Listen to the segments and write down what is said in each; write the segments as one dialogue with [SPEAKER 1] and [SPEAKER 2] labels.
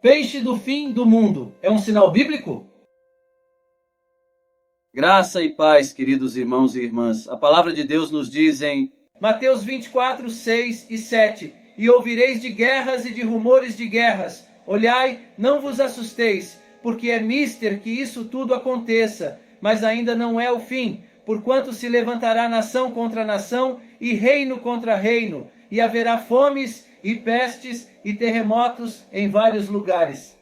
[SPEAKER 1] Peixe do fim do mundo é um sinal bíblico?
[SPEAKER 2] Graça e paz, queridos irmãos e irmãs. A palavra de Deus nos diz em
[SPEAKER 1] Mateus 24, 6 e 7. E ouvireis de guerras e de rumores de guerras. Olhai, não vos assusteis, porque é mister que isso tudo aconteça, mas ainda não é o fim, porquanto se levantará nação contra nação e reino contra reino, e haverá fomes e pestes e terremotos em vários lugares.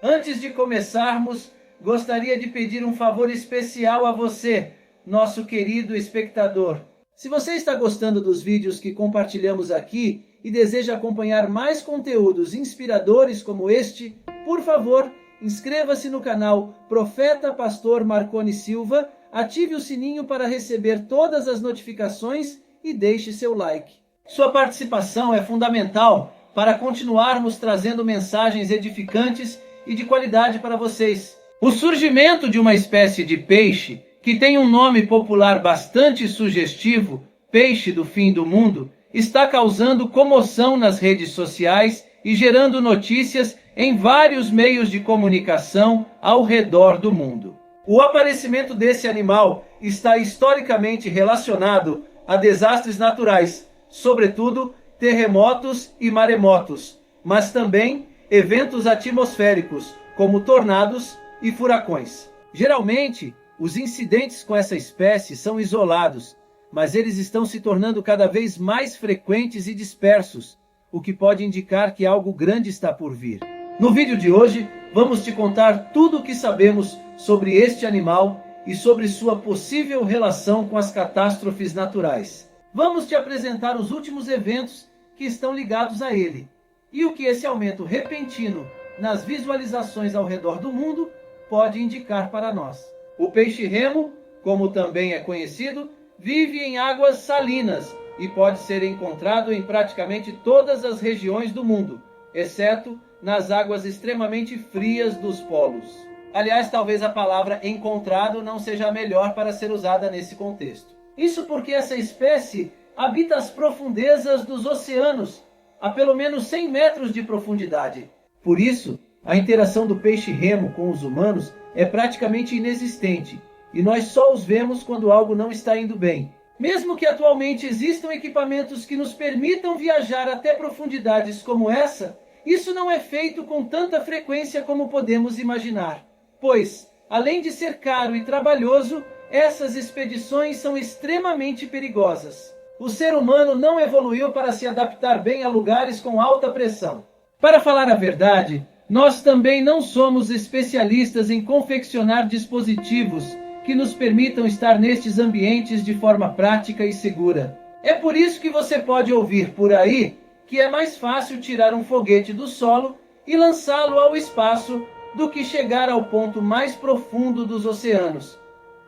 [SPEAKER 1] Antes de começarmos, gostaria de pedir um favor especial a você, nosso querido espectador. Se você está gostando dos vídeos que compartilhamos aqui e deseja acompanhar mais conteúdos inspiradores como este, por favor, inscreva-se no canal Profeta Pastor Marconi Silva, ative o sininho para receber todas as notificações e deixe seu like. Sua participação é fundamental para continuarmos trazendo mensagens edificantes e de qualidade para vocês. O surgimento de uma espécie de peixe, que tem um nome popular bastante sugestivo, peixe do fim do mundo, está causando comoção nas redes sociais e gerando notícias em vários meios de comunicação ao redor do mundo. O aparecimento desse animal está historicamente relacionado a desastres naturais, sobretudo terremotos e maremotos, mas também eventos atmosféricos, como tornados e furacões. Geralmente, os incidentes com essa espécie são isolados, mas eles estão se tornando cada vez mais frequentes e dispersos, o que pode indicar que algo grande está por vir. No vídeo de hoje, vamos te contar tudo o que sabemos sobre este animal e sobre sua possível relação com as catástrofes naturais. Vamos te apresentar os últimos eventos que estão ligados a ele e o que esse aumento repentino nas visualizações ao redor do mundo pode indicar para nós. O peixe-remo, como também é conhecido, vive em águas salinas e pode ser encontrado em praticamente todas as regiões do mundo, exceto nas águas extremamente frias dos polos. Aliás, talvez a palavra encontrado não seja a melhor para ser usada nesse contexto. Isso porque essa espécie habita as profundezas dos oceanos, a pelo menos 100 metros de profundidade. Por isso, a interação do peixe-remo com os humanos é praticamente inexistente, e nós só os vemos quando algo não está indo bem. Mesmo que atualmente existam equipamentos que nos permitam viajar até profundidades como essa, isso não é feito com tanta frequência como podemos imaginar. Pois, além de ser caro e trabalhoso, essas expedições são extremamente perigosas. O ser humano não evoluiu para se adaptar bem a lugares com alta pressão. Para falar a verdade, nós também não somos especialistas em confeccionar dispositivos que nos permitam estar nestes ambientes de forma prática e segura. É por isso que você pode ouvir por aí que é mais fácil tirar um foguete do solo e lançá-lo ao espaço do que chegar ao ponto mais profundo dos oceanos,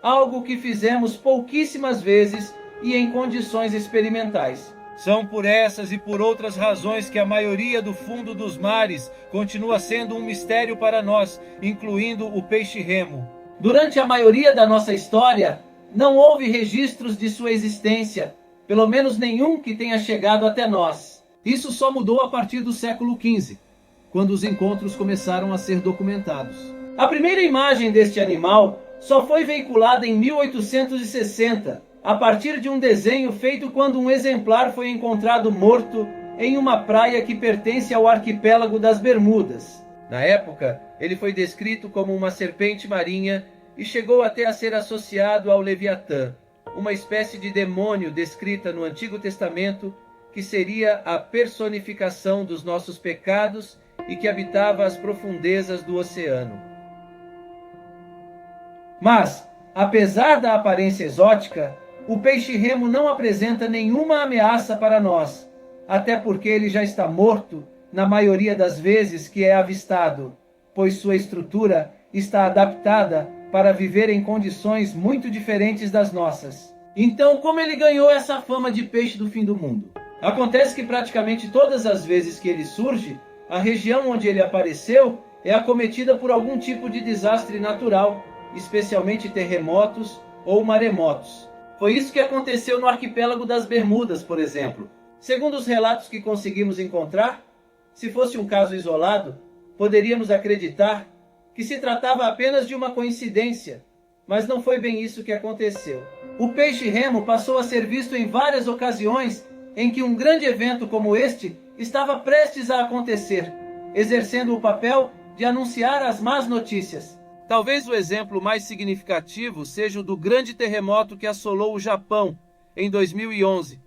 [SPEAKER 1] algo que fizemos pouquíssimas vezes e em condições experimentais. São por essas e por outras razões que a maioria do fundo dos mares continua sendo um mistério para nós, incluindo o peixe-remo. Durante a maioria da nossa história, não houve registros de sua existência, pelo menos nenhum que tenha chegado até nós. Isso só mudou a partir do século XV, quando os encontros começaram a ser documentados. A primeira imagem deste animal só foi veiculada em 1860, a partir de um desenho feito quando um exemplar foi encontrado morto em uma praia que pertence ao arquipélago das Bermudas. Na época, ele foi descrito como uma serpente marinha e chegou até a ser associado ao Leviatã, uma espécie de demônio descrita no Antigo Testamento que seria a personificação dos nossos pecados e que habitava as profundezas do oceano. Mas, apesar da aparência exótica, o peixe-remo não apresenta nenhuma ameaça para nós, até porque ele já está morto na maioria das vezes que é avistado, pois sua estrutura está adaptada para viver em condições muito diferentes das nossas. Então, como ele ganhou essa fama de peixe do fim do mundo? Acontece que praticamente todas as vezes que ele surge, a região onde ele apareceu é acometida por algum tipo de desastre natural, especialmente terremotos ou maremotos. Foi isso que aconteceu no arquipélago das Bermudas, por exemplo. Segundo os relatos que conseguimos encontrar, se fosse um caso isolado, Poderíamos acreditar que se tratava apenas de uma coincidência, mas não foi bem isso que aconteceu. O peixe-remo passou a ser visto em várias ocasiões em que um grande evento como este estava prestes a acontecer, exercendo o papel de anunciar as más notícias.
[SPEAKER 2] Talvez o exemplo mais significativo seja o do grande terremoto que assolou o Japão em 2011.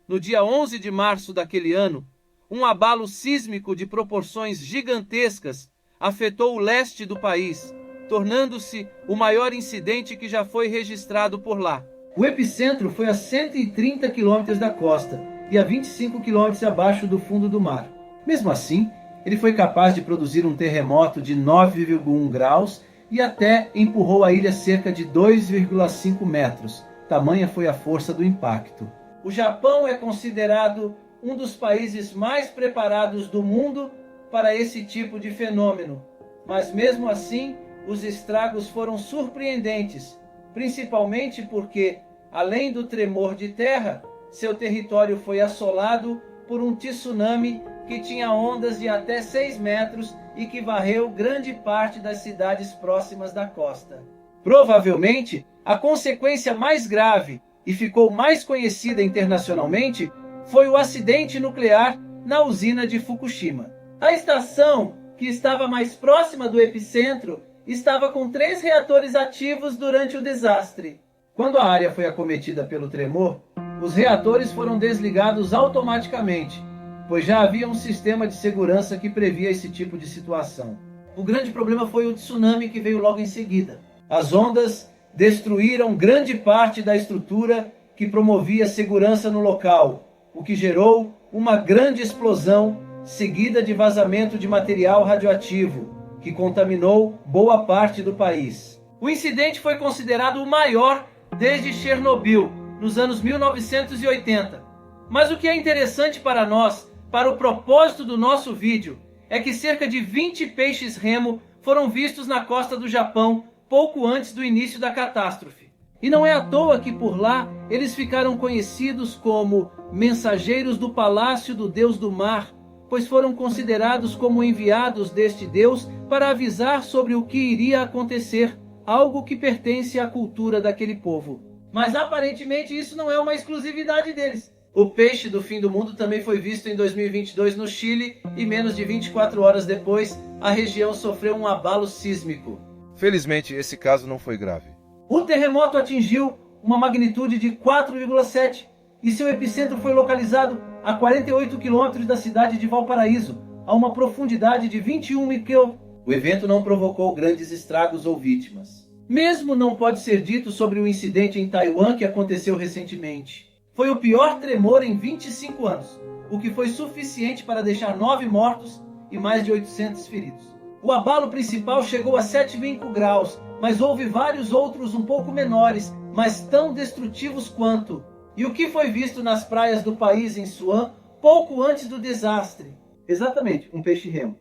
[SPEAKER 2] No dia 11 de março daquele ano, um abalo sísmico de proporções gigantescas afetou o leste do país, tornando-se o maior incidente que já foi registrado por lá.
[SPEAKER 1] O epicentro foi a 130 quilômetros da costa e a 25 quilômetros abaixo do fundo do mar. Mesmo assim, ele foi capaz de produzir um terremoto de 9,1 graus e até empurrou a ilha cerca de 2,5 metros. Tamanha foi a força do impacto. O Japão é considerado um dos países mais preparados do mundo para esse tipo de fenômeno. Mas mesmo assim, os estragos foram surpreendentes, principalmente porque, além do tremor de terra, seu território foi assolado por um tsunami que tinha ondas de até 6 metros e que varreu grande parte das cidades próximas da costa. Provavelmente, a consequência mais grave e ficou mais conhecida internacionalmente foi o acidente nuclear na usina de Fukushima. A estação, que estava mais próxima do epicentro, estava com 3 reatores ativos durante o desastre. Quando a área foi acometida pelo tremor, os reatores foram desligados automaticamente, pois já havia um sistema de segurança que previa esse tipo de situação. O grande problema foi o tsunami que veio logo em seguida. As ondas destruíram grande parte da estrutura que promovia segurança no local, o que gerou uma grande explosão seguida de vazamento de material radioativo, que contaminou boa parte do país. O incidente foi considerado o maior desde Chernobyl, nos anos 1980. Mas o que é interessante para nós, para o propósito do nosso vídeo, é que cerca de 20 peixes-remo foram vistos na costa do Japão pouco antes do início da catástrofe. E não é à toa que por lá eles ficaram conhecidos como mensageiros do palácio do Deus do Mar, pois foram considerados como enviados deste Deus para avisar sobre o que iria acontecer, algo que pertence à cultura daquele povo. Mas aparentemente isso não é uma exclusividade deles. O peixe do fim do mundo também foi visto em 2022 no Chile e menos de 24 horas depois a região sofreu um abalo sísmico.
[SPEAKER 3] Felizmente esse caso não foi grave.
[SPEAKER 1] O terremoto atingiu uma magnitude de 4,7 e seu epicentro foi localizado a 48 quilômetros da cidade de Valparaíso, a uma profundidade de 21 km. O evento não provocou grandes estragos ou vítimas. Mesmo não pode ser dito sobre o incidente em Taiwan que aconteceu recentemente. Foi o pior tremor em 25 anos, o que foi suficiente para deixar 9 mortos e mais de 800 feridos. O abalo principal chegou a 7,5 graus, mas houve vários outros um pouco menores, mas tão destrutivos quanto. E o que foi visto nas praias do país em Suan pouco antes do desastre? Exatamente, um peixe-remo.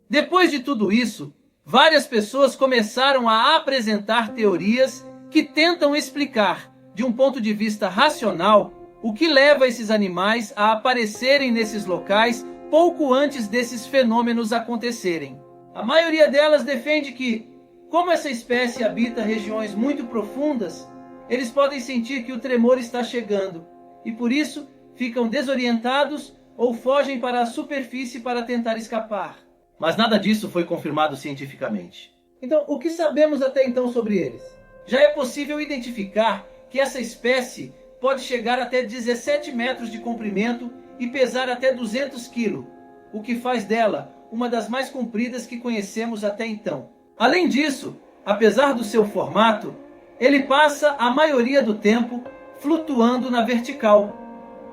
[SPEAKER 1] Depois de tudo isso, várias pessoas começaram a apresentar teorias que tentam explicar, de um ponto de vista racional, o que leva esses animais a aparecerem nesses locais pouco antes desses fenômenos acontecerem. A maioria delas defende que, como essa espécie habita regiões muito profundas, eles podem sentir que o tremor está chegando e por isso ficam desorientados ou fogem para a superfície para tentar escapar. Mas nada disso foi confirmado cientificamente. Então, o que sabemos até então sobre eles? Já é possível identificar que essa espécie pode chegar até 17 metros de comprimento e pesar até 200 kg, o que faz dela uma das mais compridas que conhecemos até então. Além disso, apesar do seu formato, ele passa a maioria do tempo flutuando na vertical,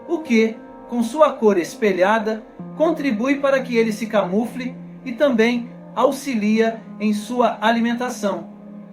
[SPEAKER 1] o que, com sua cor espelhada, contribui para que ele se camufle e também auxilia em sua alimentação,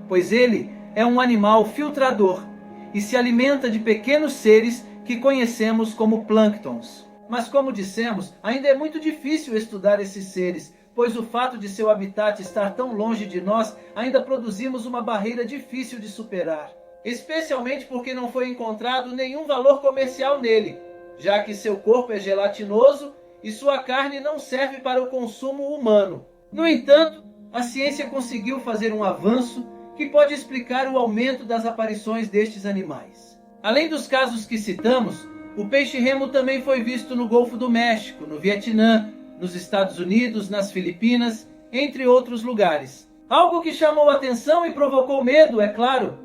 [SPEAKER 1] pois ele é um animal filtrador e se alimenta de pequenos seres que conhecemos como plânctons. Mas como dissemos, ainda é muito difícil estudar esses seres, pois o fato de seu habitat estar tão longe de nós, ainda produzimos uma barreira difícil de superar. Especialmente porque não foi encontrado nenhum valor comercial nele, já que seu corpo é gelatinoso e sua carne não serve para o consumo humano. No entanto, a ciência conseguiu fazer um avanço que pode explicar o aumento das aparições destes animais. Além dos casos que citamos, o peixe-remo também foi visto no Golfo do México, no Vietnã, nos Estados Unidos, nas Filipinas, entre outros lugares. Algo que chamou atenção e provocou medo, é claro,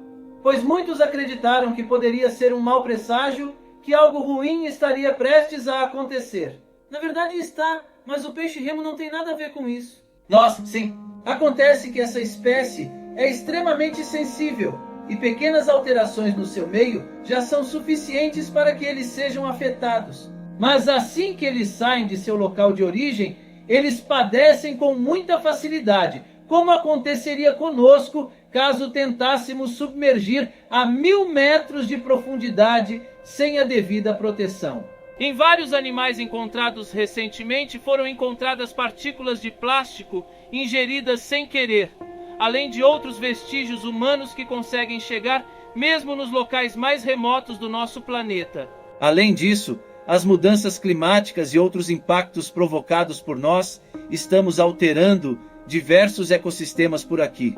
[SPEAKER 1] pois muitos acreditaram que poderia ser um mau presságio, que algo ruim estaria prestes a acontecer. Na verdade está, mas o peixe-remo não tem nada a ver com isso. Nossa, sim. Acontece que essa espécie é extremamente sensível e pequenas alterações no seu meio já são suficientes para que eles sejam afetados. Mas assim que eles saem de seu local de origem, eles padecem com muita facilidade, como aconteceria conosco caso tentássemos submergir a 1000 metros de profundidade sem a devida proteção.
[SPEAKER 2] Em vários animais encontrados recentemente foram encontradas partículas de plástico ingeridas sem querer, além de outros vestígios humanos que conseguem chegar mesmo nos locais mais remotos do nosso planeta.
[SPEAKER 1] Além disso, as mudanças climáticas e outros impactos provocados por nós estamos alterando diversos ecossistemas por aqui,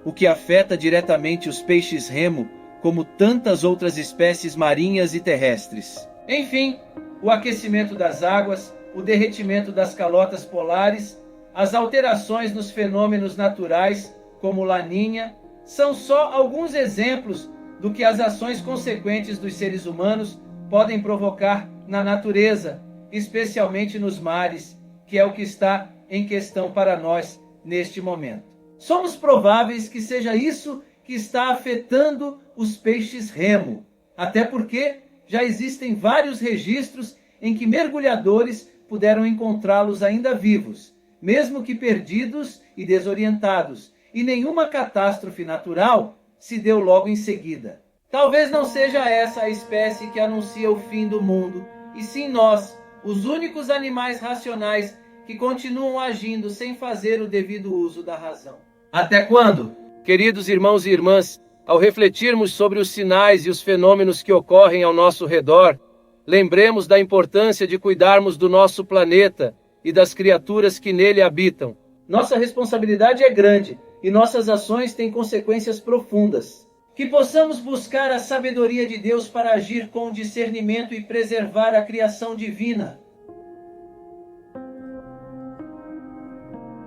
[SPEAKER 1] o que afeta diretamente os peixes-remo, como tantas outras espécies marinhas e terrestres. Enfim, o aquecimento das águas, o derretimento das calotas polares, as alterações nos fenômenos naturais, como Laninha, são só alguns exemplos do que as ações consequentes dos seres humanos podem provocar na natureza, especialmente nos mares, que é o que está em questão para nós neste momento. Somos prováveis que seja isso que está afetando os peixes-remo, até porque já existem vários registros em que mergulhadores puderam encontrá-los ainda vivos, mesmo que perdidos e desorientados, e nenhuma catástrofe natural se deu logo em seguida. Talvez não seja essa a espécie que anuncia o fim do mundo, e sim nós, os únicos animais racionais que continuam agindo sem fazer o devido uso da razão. Até quando?
[SPEAKER 2] Queridos irmãos e irmãs, ao refletirmos sobre os sinais e os fenômenos que ocorrem ao nosso redor, lembremos da importância de cuidarmos do nosso planeta e das criaturas que nele habitam.
[SPEAKER 1] Nossa responsabilidade é grande e nossas ações têm consequências profundas. Que possamos buscar a sabedoria de Deus para agir com discernimento e preservar a criação divina.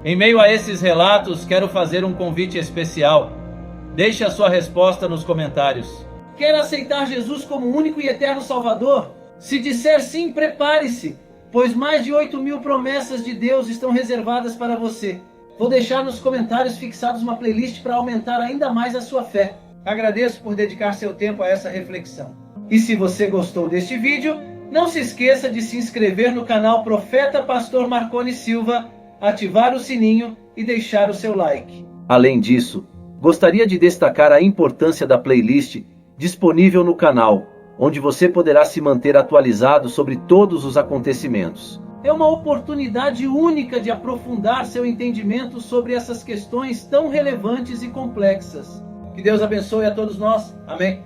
[SPEAKER 1] Em meio a esses relatos, quero fazer um convite especial. Deixe a sua resposta nos comentários. Quer aceitar Jesus como único e eterno Salvador? Se disser sim, prepare-se, pois mais de 8.000 promessas de Deus estão reservadas para você. Vou deixar nos comentários fixados uma playlist para aumentar ainda mais a sua fé. Agradeço por dedicar seu tempo a essa reflexão. E se você gostou deste vídeo, não se esqueça de se inscrever no canal Profeta Pastor Marconi Silva, ativar o sininho e deixar o seu like. Além disso, gostaria de destacar a importância da playlist disponível no canal, onde você poderá se manter atualizado sobre todos os acontecimentos. É uma oportunidade única de aprofundar seu entendimento sobre essas questões tão relevantes e complexas. Que Deus abençoe a todos nós. Amém.